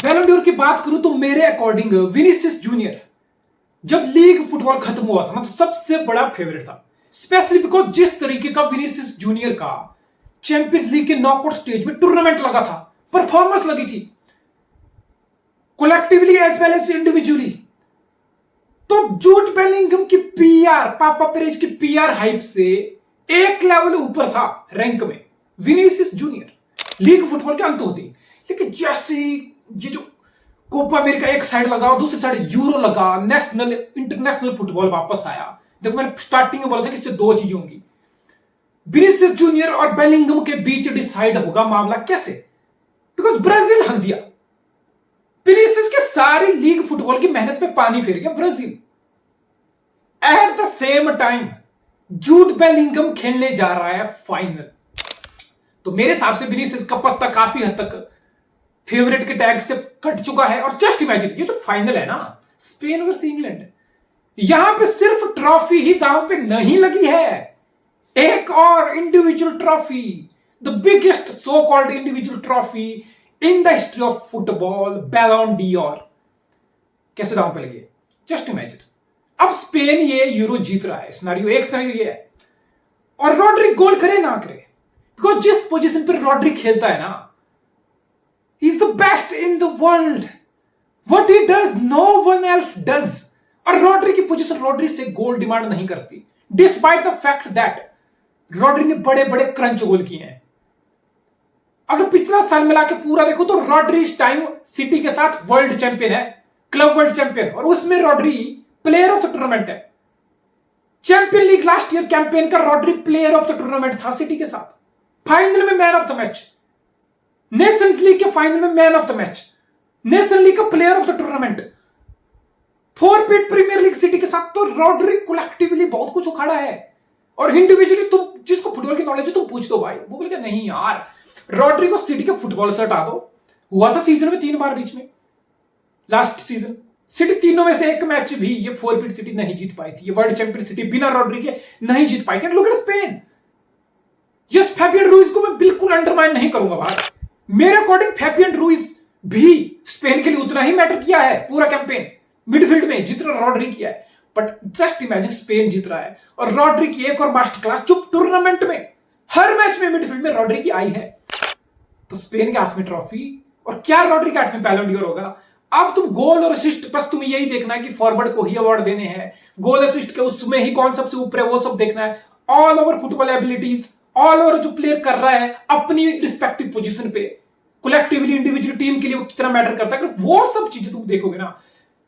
बैलन डोर की बात करूं तो मेरे अकॉर्डिंग विनीसियस जूनियर जब लीग फुटबॉल खत्म हुआ था ना तो सबसे बड़ा फेवरेट था, स्पेशली बिकॉज जिस तरीके का विनीसियस जूनियर का चैंपियंस लीग के नॉकआउट स्टेज में टूर्नामेंट लगा था, परफॉर्मेंस लगी थी collectively as well as individually, तो जूड बेलिंगम की पीआर, पापा पेरेज की पीआर हाइप से एक लेवल ऊपर था रैंक में विनीसियस जूनियर लीग फुटबॉल के अंत होती। लेकिन जैसे ये जो कोपा अमेरिका एक साइड लगा और दूसरी साइड यूरो लगा, नेशनल इंटरनेशनल फुटबॉल वापस आया। देखो मैंने स्टार्टिंग में बोला था कि इससे दो चीजें होंगी, विनीसियस जूनियर और बेलिंगम के बीच डिसाइड होगा मामला कैसे, बिकॉज ब्राजील हक दिया। विनीसियस के सारी लीग फुटबॉल की मेहनत पे पानी फेर गया Brazil. At the same time Jude Bellingham खेलने जा रहा है फाइनल, तो मेरे हिसाब से विनीसियस का पत्ता काफी हद तक फेवरेट के टैग से कट चुका है। और जस्ट इमेजिन ये जो फाइनल है ना स्पेन वर्सेस इंग्लैंड, यहां पे सिर्फ ट्रॉफी ही दांव पे नहीं लगी है, एक और individual trophy, the biggest so called individual trophy in the history of football, Ballon d'Or, कैसे दांव पे लगी। जस्ट इमेजिन अब स्पेन ये यूरो जीत रहा है, सिनेरियो एक सिनेरियो ये है, और रॉड्री गोल करे ना करे, बिकॉज जिस पोजीशन पर रॉड्री खेलता है ना, he is the best in the world, what he does no one else does। और रॉड्री की पोजीशन रॉड्री से गोल डिमांड नहीं करती, despite the fact that Rodri ने बड़े बड़े क्रंच गोल किए हैं। अगर पिछला साल मिला के पूरा देखो तो रॉड्री इस टाइम सिटी के साथ वर्ल्ड चैंपियन है, क्लब वर्ल्ड चैंपियन, और उसमें Rodri player of the tournament है। Champion league last year campaign का Rodri player of the tournament था सिटी के साथ, फाइनल में man of the match, nations league के फाइनल में man of the match, nation league का player of the tournament, fourpeat premier league City के साथ। तो रॉड्री कलेक्टिवली बहुत कुछ उखाड़ा है, और इंडिविजुअली तुम जिसको फुटबॉल की नॉलेज है तुम पूछ दो भाई, वो बोलेगा नहीं यार रॉड्री को सिटी के फुटबॉल से हटा दो। हुआ था सीजन में 3 बार बीच में, लास्ट सीजन सिटी तीनों में से एक मैच भी ये फोरपीट सिटी नहीं जीत पाई थी, ये वर्ल्ड चैंपियन सिटी बिना रॉड्री के नहीं जीत पाई थी। Look at Spain, yes Fabian Ruiz को मैं बिल्कुल अंडरमाइन नहीं करूंगा भाई, मेरे अकॉर्डिंग फैबियन रूइज भी स्पेन के लिए उतना ही मैटर किया है पूरा कैंपेन मिडफील्ड में जितना रॉड्री किया है। बट जस्ट इमेजिन स्पेन जीत रहा है और रॉड्री की एक और मास्टर क्लास जो टूर्नामेंट में हर मैच में मिडफील्ड में रॉड्री की आई है, तो स्पेन के हाथ में ट्रॉफी और क्या रॉड्री के हाथ में बैलन डी'ओर होगा। अब तुम गोल और असिस्ट बस तुम्हें यही देखना है कि फॉरवर्ड को ही अवार्ड देने हैं, गोल असिस्ट के उसमें ही कौन सबसे ऊपर है वो सब देखना है। All over football abilities, all over जो प्लेयर कर रहा है अपनी रिस्पेक्टिव पोजीशन पे, कलेक्टिवली इंडिविजुअल टीम के लिए वो कितना मैटर करता है, अगर वो सब चीजें तुम देखोगे ना,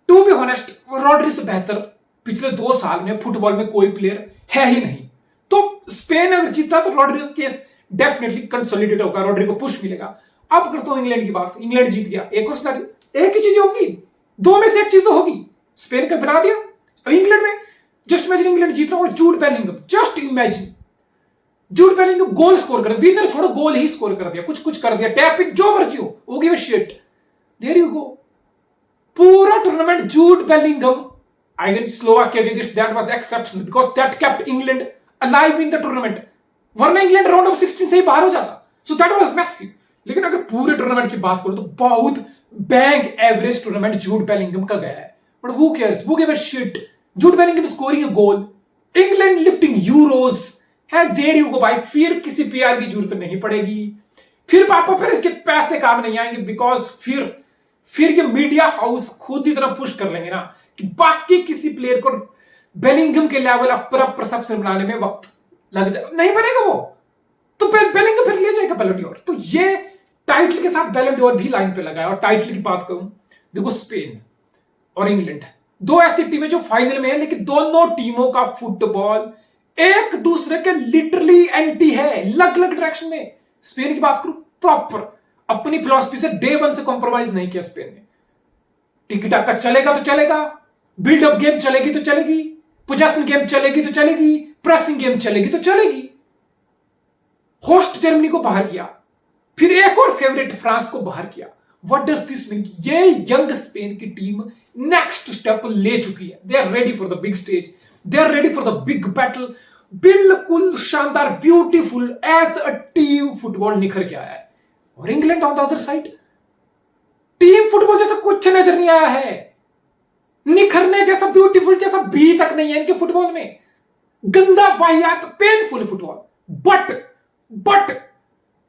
टू बी ऑनेस्ट रॉड्री से बेहतर पिछले 2 साल में फुटबॉल में कोई प्लेयर है ही नहीं। तो स्पेन अगर जीता तो रॉड्री का केस डेफिनेटली कंसोलिडेट होगा, रॉड्री को पुश मिलेगा। अब करता हूं इंग्लैंड की बात, इंग्लैंड जीत गया, एक और सिनेरियो, एक ही चीज होगी, दो में से एक चीज तो होगी, स्पेन का बना दिया। अब इंग्लैंड में जस्ट इमेजिन इंग्लैंड जीत रहा और Jude Bellingham, just imagine Jude Bellingham goal score कर, विनर छोड़ो गोल ही स्कोर कर दिया, कुछ कर दिया, टैप इट जो मर्जी हो give a shit, there you go. पूरा tournament Jude Bellingham against Slovakia against that was exceptional because that kept England alive in the tournament, वरना इंग्लैंड राउंड ऑफ 16 से ही बाहर हो जाता, सो दैट वाज मैसिव। लेकिन अगर पूरे टूर्नामेंट की बात करो तो बहुत bang average tournament Jude Bellingham का गया है, but who cares, who give a shit, Jude Bellingham scoring a goal, England lifting euros है, देर यू गो भाई, फिर किसी पीआर की जरूरत नहीं पड़ेगी, फिर पापा फिर इसके पैसे काम नहीं आएंगे, बिकॉज फिर ये मीडिया हाउस खुद इतना पुश कर लेंगे ना कि बाकी किसी प्लेयर को बेलिंगम के लेवल अपर परसेप्शन बनाने में वक्त लग जाए, नहीं बनेगा वो, तो बेलिंगम फिर ले जाएगा बैलन डी'ओर। तो ये टाइटल के साथ बैलन डी'ओर भी लाइन पे लगा है। और टाइटल की बात करूं, देखो स्पेन और इंग्लैंड दो ऐसी टीमें जो फाइनल में है, लेकिन दोनों टीमों का फुटबॉल एक दूसरे के लिटरली एंटी है, अलग अलग डायरेक्शन में। स्पेन की बात करूं, प्रॉपर अपनी फिलॉसफी से डे 1 से कॉम्प्रोमाइज नहीं किया स्पेन ने, टिकी टाका चलेगा तो चलेगा, बिल्डअप गेम चलेगी तो चलेगी, पोजेशन गेम चलेगी तो चलेगी, प्रेसिंग गेम चलेगी तो चलेगी। होस्ट जर्मनी को बाहर किया, फिर एक और फेवरेट फ्रांस को बाहर किया। What does this mean? ये यंग स्पेन की टीम नेक्स्ट स्टेप ले चुकी है, they are ready for the big stage, they are ready for the big battle. बिल्कुल शानदार, beautiful as a team football निखर के आया है। और England on the other side team football कुछ नजर नहीं आया है। निखरने जैसा, ब्यूटीफुल जैसा बी तक नहीं है इनके फुटबॉल में। गंदा, वाहियात, painful football. But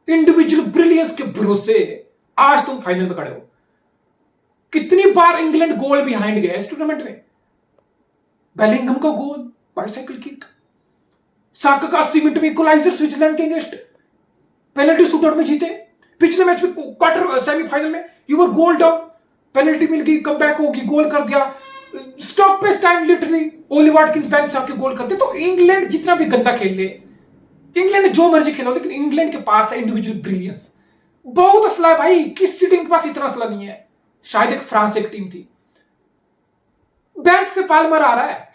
individual brilliance के भरोसे आज तुम फाइनल में खड़े हो। कितनी बार इंग्लैंड गोल बिहाइंड गया इस टूर्नामेंट में। बेलिंगम का गोल, बाइसाइकिल किक, साका का 80 मिनट में इक्वलाइजर स्विट्जरलैंड के अगेंस्ट, पेनल्टी शूटआउट में जीते। पिछले मैच में क्वार्टर सेमीफाइनल में you were goal down, penalty मिल गई, कमबैक होगी, गोल कर दिया, stoppage time literally Ollie Watkins bench से आके गोल करते। तो इंग्लैंड जितना भी गंदा खेल ले, इंग्लैंड ने जो मर्जी खेला, लेकिन इंग्लैंड के पास है इंडिविजुअल ब्रिलियंस। बहुत असला है भाई, किसी टीम के पास इतना असला नहीं है। शायद एक फ्रांस एक टीम थी। बेंच से पाल्मर आ रहा है,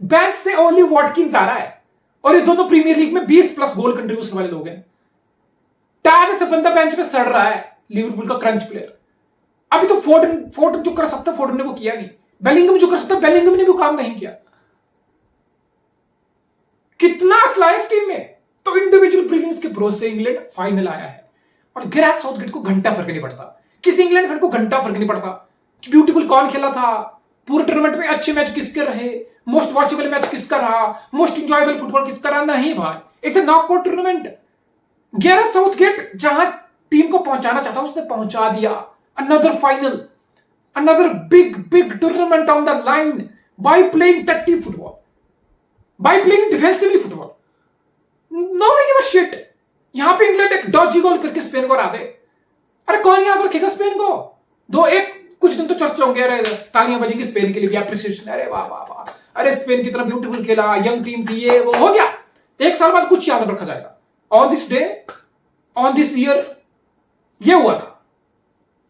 बेंच से ओली वाटकिंस आ रहा है, और ये दोनों प्रीमियर लीग में 20+ गोल कंट्रीब्यूशन वाले लोग हैं। टायर से बंदा बेंच पे सड़ रहा है, लिवरपूल का क्रंच प्लेयर। अभी तो फोर्डन जो कर सकता, फोर्डन ने वो किया नहीं। बेलिंगम जो कर सकता, बेलिंगम ने भी काम नहीं किया। कितना स्लाइस टीम में। तो इंडिविजुअल ब्रिलियंस के भरोसे इंग्लैंड फाइनल आया है। और गैरेथ साउथगेट को घंटा फर्क नहीं पड़ता, किसी इंग्लैंड फैन को घंटा फर्क नहीं पड़ता कि ब्यूटीफुल कौन खेला था, पूरे टूर्नामेंट में अच्छे मैच किसके रहे, मोस्ट वॉचेबल मैच किसका रहा, मोस्ट इंजॉयबल फुटबॉल किसका रहा। नहीं भाई, it's a knockout tournament. Gareth Southgate जहां टीम को पहुंचाना चाहता उसने पहुंचा दिया। Another final, another big tournament on the line by playing टट्टी football, by playing defensively football. Nobody give a shit. यहां पे इंग्लैंड एक डॉजी गोल करके स्पेन को हरा दे। अरे कौन याद रखेगा स्पेन को? कुछ दिन तो चर्चा होंगे, अरे तालियां बजेंगी स्पेन के लिए भी, एप्रिसिएशन, अरे वाह वाह वाह, अरे स्पेन की तरह ब्यूटीफुल खेला, यंग टीम थी, ये वो हो गया। एक साल बाद कुछ याद रखा जाएगा। On this day, on this year ये हुआ था,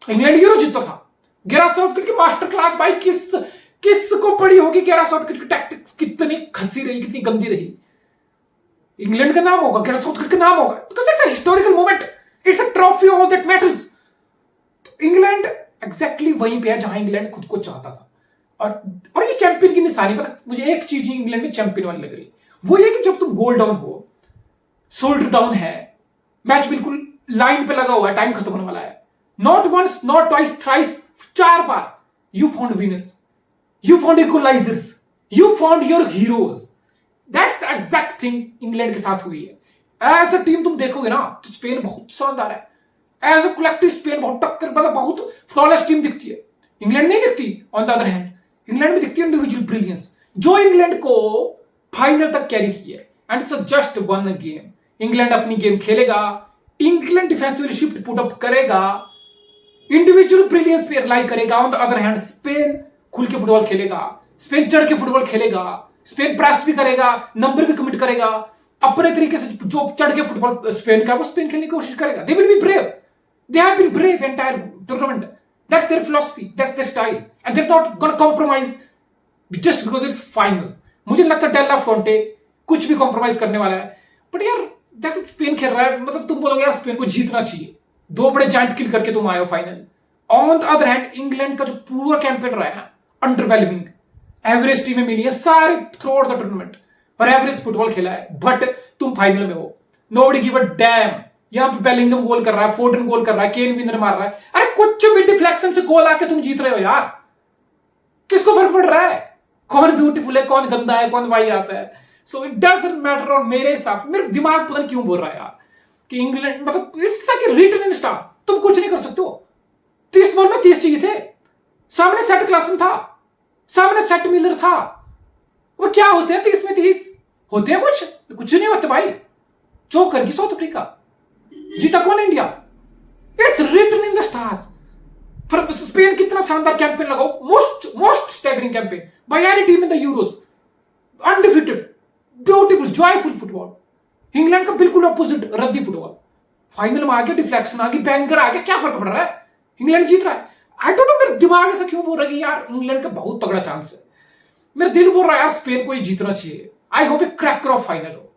इंग्लैंड यूरो जीता था। गैरेथ साउथगेट की मास्टर क्लास भाई, किस को पड़ी होगी गैरेथ साउथगेट की टैक्टिक्स, कितनी खसी रही, कितनी गंदी रही। इंग्लैंड का नाम होगा, गैरेथ साउथगेट का नाम होगा, because it's a historical moment, it's a trophy, all that matters. England exactly वहीं पे है जहां इंग्लैंड खुद को चाहता था। और ये चैंपियन की निशानी। पता मुझे एक चीज ही इंग्लैंड में चैंपियन वाली लग रही, वो ये कि जब तुम गोल डाउन हो, शोल्डर डाउन है, मैच बिल्कुल लाइन पे लगा हुआ है, टाइम खत्म होने वाला है, not once not twice thrice, 4 बार you found winners, you found equalisers, you found your heroes. That's the exact thing England के साथ हुई है। एज अ टीम तुम देखोगे ना तो स्पेन बहुत शानदार है। एज अ कलेक्टिव स्पेन बहुत टक्कर, मतलब बहुत फ्लॉलेस टीम दिखती है। इंग्लैंड नहीं दिखती। On the other hand England में दिखती है इंडिविजुअल ब्रिलियंस, जो इंग्लैंड को फाइनल तक कैरी की है। And it's just one game. England अपनी गेम खेलेगा, England defensively shift put up करेगा, इंडिविजुअल ब्रिलियंस पे रिलाई करेगा। On the other hand Spain खुल के फुटबॉल खेलेगा, स्पेन चढ़ के फुटबॉल खेलेगा, स्पेन प्रेस भी करेगा, नंबर भी कमिट करेगा। अपने तरीके से जो चढ़ के फुटबॉल स्पेन का, वो स्पेन खेलने की कोशिश करेगा। They will be brave, they have been brave entire tournament. That's their philosophy, that's their style, and they're not gonna compromise just because it's final. मुझे लगता है डेला फोंटे कुछ भी कॉम्प्रोमाइज करने वाला है। बट यार जैसे स्पेन खेल रहा है, मतलब तुम बोलोगे यार स्पेन को जीतना चाहिए, 2 बड़े जाइंट किल करके तुम आए हो final. On the other hand England का जो पूरा कैंपेन रहा है अंडरवेलमिंग, एवरेज टीमें मिली है सारे थ्रू आउट द टूर्नामेंट, और एवरेज फुटबॉल खेला है। बट तुम फाइनल में हो, नोबडी गिव अ डैम। यहां पे बेलिंगम गोल कर रहा है, फोर्डन गोल कर रहा है, केन विनर मार रहा है। अरे कुछ भी डिफ्लेक्शन से गोल आके तुम जीत रहे हो यार, किसको फर्क पड़ रहा है कौन ब्यूटीफुल है, कौन गंदा है, कौन वाई आता है। So it doesn't matter. और मेरे हिसाब, मेरे दिमाग पता नहीं क्यों बोल रहा है यार कि इंग्लैंड, मतलब it's like written in star, तुम कुछ नहीं कर सकते हो। 30 बॉल में 30 चाहिए थे, सामने सेट क्लासन था, सामने सेट मिलर था। वो क्या होते हैं 30 में 30 होते हैं, कुछ नहीं होते भाई। चौक करगी साउथ अफ्रीका, जीता कौन? India. It's written in the stars. पर स्पेन कितना शानदार कैंपेन लगाओ, most staggering campaign by any team in the Euros, undefeated, beautiful, joyful football. England का बिल्कुल अपोजिट, रद्दी फुटबॉल। फाइनल में आ गया, डिफ्लेक्शन आ गई, बैंगर आ गया, क्या फर्क पड़ रहा है, इंग्लैंड जीत रहा है। आई डोंट नो, मेरे दिमाग ऐसा क्यों बोल रहा है कि यार इंग्लैंड का बहुत तगड़ा चांस है। मेरा दिल बोल रहा है यार स्पेन को ही जीतना चाहिए। I hope A cracker of final हो।